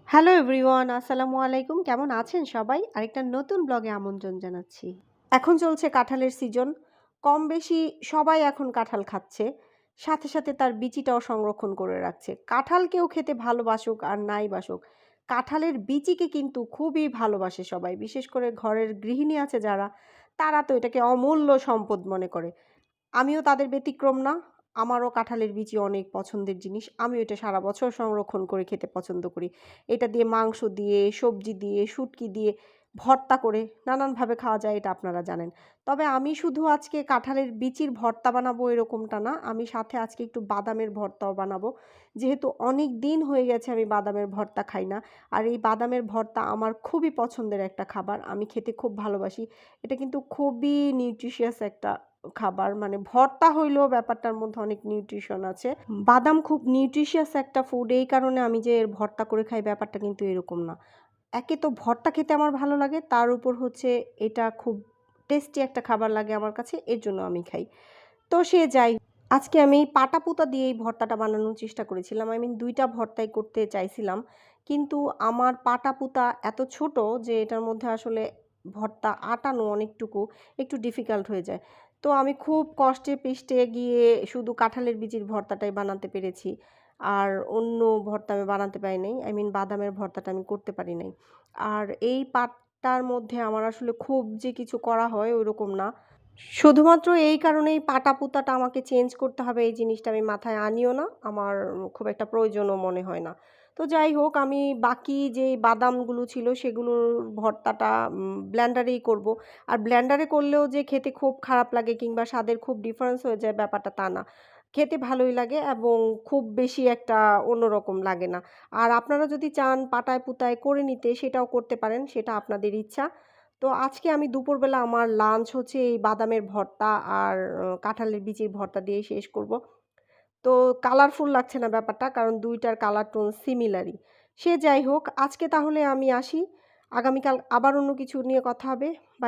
Hello everyone, আসসালামু আলাইকুম। কেমন আছেন সবাই? আরেকটা নতুন ব্লগে আমন্ত্রণ জানাচ্ছি। এখন চলছে কাঁঠালের সিজন। কম বেশি সবাই এখন কাঁঠাল খাচ্ছে। সাথে, সাথে তার বিচিটাও সংরক্ষণ করে রাখছে। কাঁঠাল কেউ খেতে ভালোবাসুক আর নাই বাসুক, কাঁঠালের বিচিকে কিন্তু খুবই ভালোবাসে সবাই। বিশেষ করে ঘরের গৃহিণী আছে যারা, তারা তো এটাকে অমূল্য সম্পদ মনে করে। আমিও তাদের ব্যতিক্রম না। আমারও কাঁঠালের বিচি অনেক পছন্দের জিনিস। আমিও এটা সারা বছর সংরক্ষণ করে খেতে পছন্দ করি। এটা দিয়ে মাংস দিয়ে, সবজি দিয়ে, শুটকি দিয়ে, ভর্তা করে নানানভাবে খাওয়া যায়, এটা আপনারা জানেন। তবে আমি শুধু আজকে কাঁঠালের বিচির ভর্তা বানাবো এরকমটা না। আমি সাথে আজকে একটু বাদামের ভর্তাও বানাবো। যেহেতু অনেক দিন হয়ে গেছে আমি বাদামের ভর্তা খাই না। আর এই বাদামের ভর্তা আমার খুবই পছন্দের একটা খাবার। আমি খেতে খুব ভালোবাসি। এটা কিন্তু খুবই নিউট্রিশিয়াস একটা খাবার, মানে ভর্তা হইলেও ব্যাপারটার মধ্যে অনেক নিউট্রিশন আছে। বাদাম খুব নিউট্রিশিয়াস একটা ফুড, এই কারণে আমি যে এর ভর্তা করে খাই ব্যাপারটা কিন্তু এরকম না। একে তো ভর্তা খেতে আমার ভালো লাগে, তার উপর হচ্ছে এটা খুব টেস্টি একটা খাবার লাগে আমার কাছে, এর জন্য আমি খাই। তো সে যাই, আজকে আমি পাটাপুতা দিয়ে এই ভর্তাটা বানানোর চেষ্টা করেছিলাম। আমি ২ টা ভর্তাই করতে চাইছিলাম। কিন্তু আমার পাটাপুতা এত ছোট যে এটার মধ্যে আসলে ভর্তা আটানো অনেকটুকু একটু ডিফিকাল্ট হয়ে যায়। তো আমি খুব কষ্টে পিষ্টে গিয়ে শুধু কাঁঠালের বিচির ভর্তাটাই বানাতে পেরেছি। আর অন্য ভর্তা আমি বানাতে পারি নাই। বাদামের ভর্তাটা আমি করতে পারি নাই। আর এই পাটটার মধ্যে আমার আসলে খুব যে কিছু করা হয় ওইরকম না। শুধুমাত্র এই কারণেই পাটা-পুতাটা আমাকে চেঞ্জ করতে হবে, এই জিনিসটা আমি মাথায় আনিও না। আমার খুব একটা প্রয়োজনও মনে হয় না। তো যাই হোক, আমি বাকি যেই বাদামগুলো ছিল সেগুলোর ভর্তাটা ব্লেন্ডারেই করব। আর ব্লেন্ডারে করলেও যে খেতে খুব খারাপ লাগে কিংবা স্বাদের খুব ডিফারেন্স হয়ে যায় ব্যাপারটা তা না। খেতে ভালোই লাগে এবং খুব বেশি একটা অন্যরকম লাগে না। আর আপনারা যদি চান পাটায়-পুতায় করে নিতে সেটাও করতে পারেন, সেটা আপনাদের ইচ্ছা। তো আজকে আমি দুপুরবেলা আমার লাঞ্চ হচ্ছে এই বাদামের ভর্তা আর কাঁঠালের বিচির ভর্তা দিয়েই শেষ করব। তো কালারফুল লাগছে না ব্যাপারটা, কারণ ২ টার কালার টোন সিমিলারই। সে যাই হোক, আজকে তাহলে আমি আসি। আগামীকাল আবার অন্য কিছু নিয়ে কথা হবে। বাই।